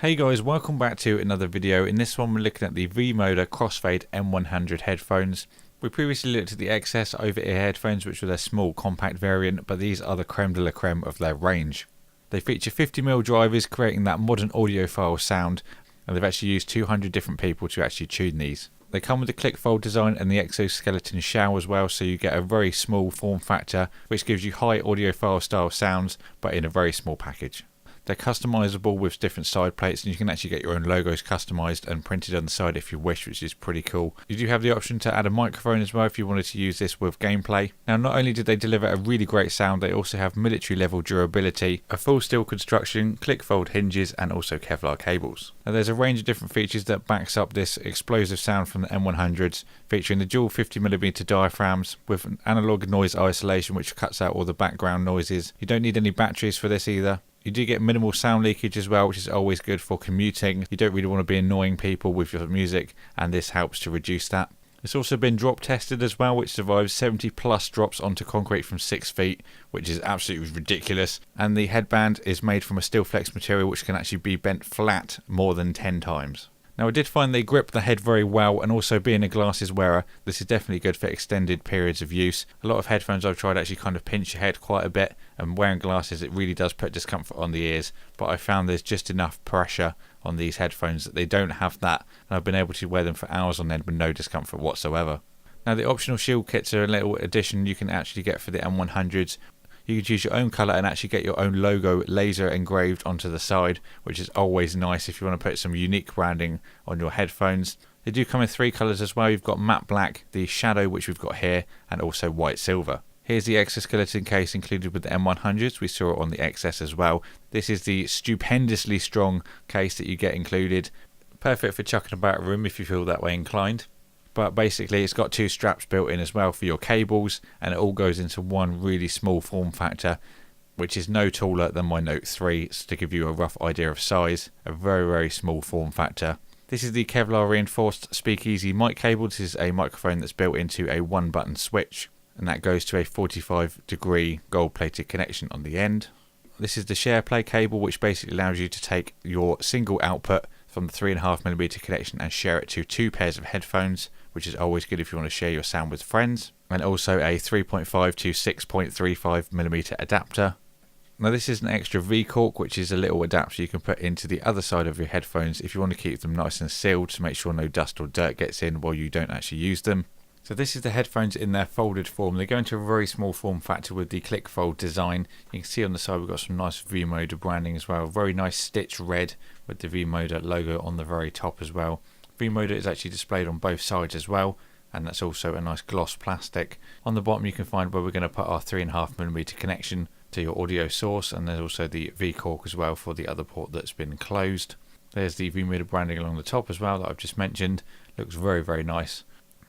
Hey guys, welcome back to another video. In this one we're looking at the V-MODA Crossfade M-100 headphones. We previously looked at the XS over-ear headphones, which were their small compact variant, but these are the creme de la creme of their range. They feature 50mm drivers, creating that modern audiophile sound, and they've actually used 200 different people to actually tune these. They come with the click fold design and the exoskeleton shell as well, so you get a very small form factor which gives you high audiophile style sounds but in a very small package. They're customizable with different side plates, and you can actually get your own logos customized and printed on the side if you wish, which is pretty cool. You do have the option to add a microphone as well if you wanted to use this with gameplay. Now, not only did they deliver a really great sound, they also have military level durability, a full steel construction, click fold hinges, and also Kevlar cables. Now, there's a range of different features that backs up this explosive sound from the M100s, featuring the dual 50mm diaphragms with an analog noise isolation which cuts out all the background noises. You don't need any batteries for this either. You do get minimal sound leakage as well, which is always good for commuting. You don't really want to be annoying people with your music, and this helps to reduce that. It's also been drop tested as well, which survives 70 plus drops onto concrete from 6 feet, which is absolutely ridiculous. And the headband is made from a steel flex material which can actually be bent flat more than 10 times. Now, I did find they grip the head very well, and also being a glasses wearer, this is definitely good for extended periods of use. A lot of headphones I've tried actually kind of pinch your head quite a bit, and wearing glasses it really does put discomfort on the ears, but I found there's just enough pressure on these headphones that they don't have that, and I've been able to wear them for hours on end with no discomfort whatsoever. Now, the optional shield kits are a little addition you can actually get for the M100s. You could use your own colour and actually get your own logo laser engraved onto the side, which is always nice if you want to put some unique branding on your headphones. They do come in 3 colours as well. You've got matte black, the shadow which we've got here, and also white silver. Here's the exoskeleton case included with the M100s. We saw it on the XS as well. This is the stupendously strong case that you get included. Perfect for chucking about a room if you feel that way inclined. But basically it's got 2 straps built in as well for your cables, and it all goes into one really small form factor, which is no taller than my Note 3, so to give you a rough idea of size, a very small form factor. This is the Kevlar reinforced speakeasy mic cable. This is a microphone that's built into a 1-button switch, and that goes to a 45-degree gold plated connection on the end. This is the SharePlay cable, which basically allows you to take your single output from the 3.5mm connection and share it to 2 pairs of headphones, which is always good if you want to share your sound with friends, and also a 3.5 to 6.35mm adapter. Now, this is an extra V-cork, which is a little adapter you can put into the other side of your headphones if you want to keep them nice and sealed to make sure no dust or dirt gets in while you don't actually use them. So this is the headphones in their folded form. They go into a very small form factor with the click fold design. You can see on the side we've got some nice V-MODA branding as well. Very nice stitch red with the V-MODA logo on the very top as well. V-MODA is actually displayed on both sides as well, and that's also a nice gloss plastic. On the bottom you can find where we're going to put our 3.5mm connection to your audio source, and there's also the V-cork as well for the other port that's been closed. There's the V-MODA branding along the top as well that I've just mentioned. Looks very nice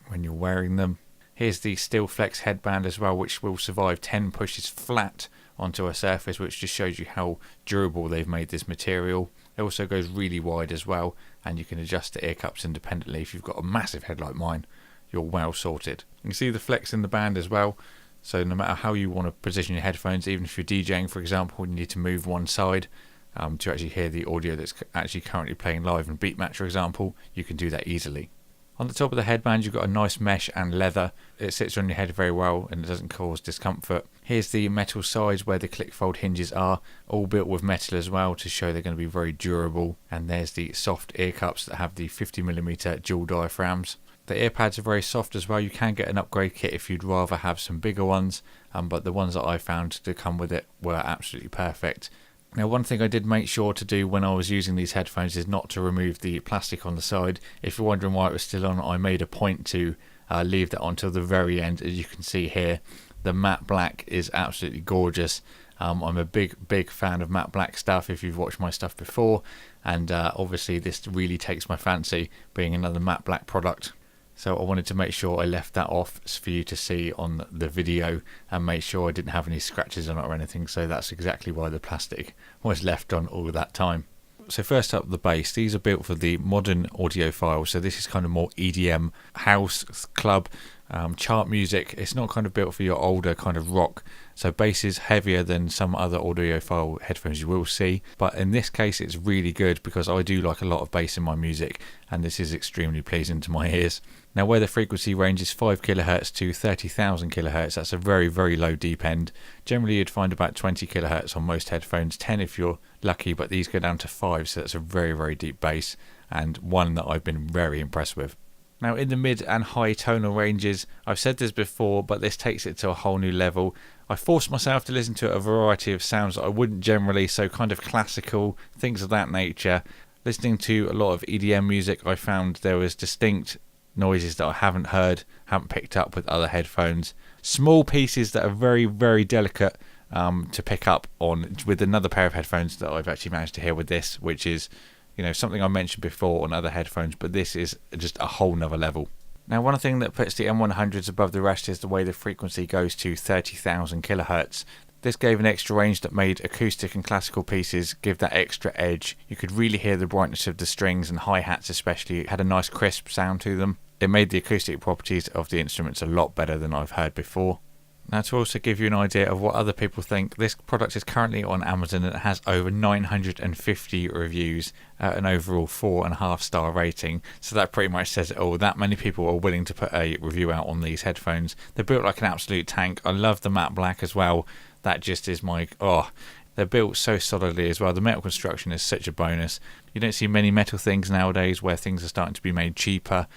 when you're wearing them. Here's the steel flex headband as well, which will survive 10 pushes flat onto a surface, which just shows you how durable they've made this material. It also goes really wide as well, and you can adjust the ear cups independently. If you've got a massive head like mine, you're well sorted. You can see the flex in the band as well, so no matter how you want to position your headphones, even if you're DJing for example, you need to move one side to actually hear the audio that's actually currently playing live in Beatmatch for example, you can do that easily. On the top of the headband you've got a nice mesh and leather. It sits on your head very well and it doesn't cause discomfort. Here's the metal sides where the click fold hinges are, all built with metal as well to show they're going to be very durable. And there's the soft ear cups that have the 50mm dual diaphragms. The ear pads are very soft as well. You can get an upgrade kit if you'd rather have some bigger ones, but the ones that I found to come with it were absolutely perfect. Now, one thing I did make sure to do when I was using these headphones is not to remove the plastic on the side. If you're wondering why it was still on, I made a point to leave that on until the very end. As you can see here, the matte black is absolutely gorgeous. I'm a big fan of matte black stuff if you've watched my stuff before, and obviously this really takes my fancy being another matte black product. So I wanted to make sure I left that off for you to see on the video and make sure I didn't have any scratches on it or anything. So that's exactly why the plastic was left on all that time. So first up, the bass. These are built for the Modern Audiophile. So this is kind of more EDM house club chart music. It's not kind of built for your older kind of rock, so bass is heavier than some other audiophile headphones you will see, but in this case it's really good because I do like a lot of bass in my music, and this is extremely pleasing to my ears. Now, where the frequency range is 5 kHz to 30,000 kHz, that's a very, very low deep end. Generally you'd find about 20 kHz on most headphones, 10 if you're lucky, but these go down to 5, so that's a very, very deep bass, and one that I've been very impressed with. Now, in the mid and high tonal ranges, I've said this before, but this takes it to a whole new level. I forced myself to listen to a variety of sounds that I wouldn't generally, so kind of classical, things of that nature. Listening to a lot of EDM music, I found there was distinct noises that I haven't picked up with other headphones. Small pieces that are very, very delicate to pick up on with another pair of headphones that I've actually managed to hear with this, which is, you know, something I mentioned before on other headphones, but this is just a whole nother level. Now, one thing that puts the M100s above the rest is the way the frequency goes to 30,000 kHz. This gave an extra range that made acoustic and classical pieces give that extra edge. You could really hear the brightness of the strings, and hi-hats especially had a nice crisp sound to them. It made the acoustic properties of the instruments a lot better than I've heard before. Now, to also give you an idea of what other people think, this product is currently on Amazon and it has over 950 reviews at an overall 4.5 star rating. So that pretty much says it all. That many people are willing to put a review out on these headphones. They're built like an absolute tank. I love the matte black as well. That just is my... They're built so solidly as well. The metal construction is such a bonus. You don't see many metal things nowadays where things are starting to be made cheaper,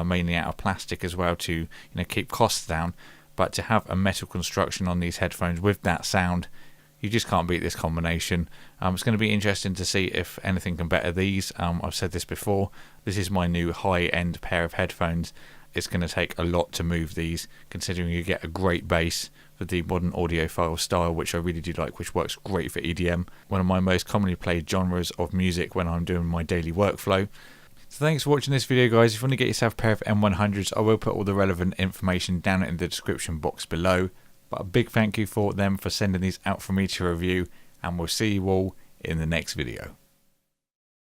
mainly out of plastic as well to keep costs down. But to have a metal construction on these headphones with that sound, you just can't beat this combination. It's going to be interesting to see if anything can better these. I've said this before, this is my new high-end pair of headphones. It's going to take a lot to move these, considering you get a great bass with the modern audiophile style, which I really do like, which works great for EDM, one of my most commonly played genres of music when I'm doing my daily workflow. So thanks for watching this video, guys. If you want to get yourself a pair of M100s, I will put all the relevant information down in the description box below. But a big thank you for them for sending these out for me to review, and we'll see you all in the next video.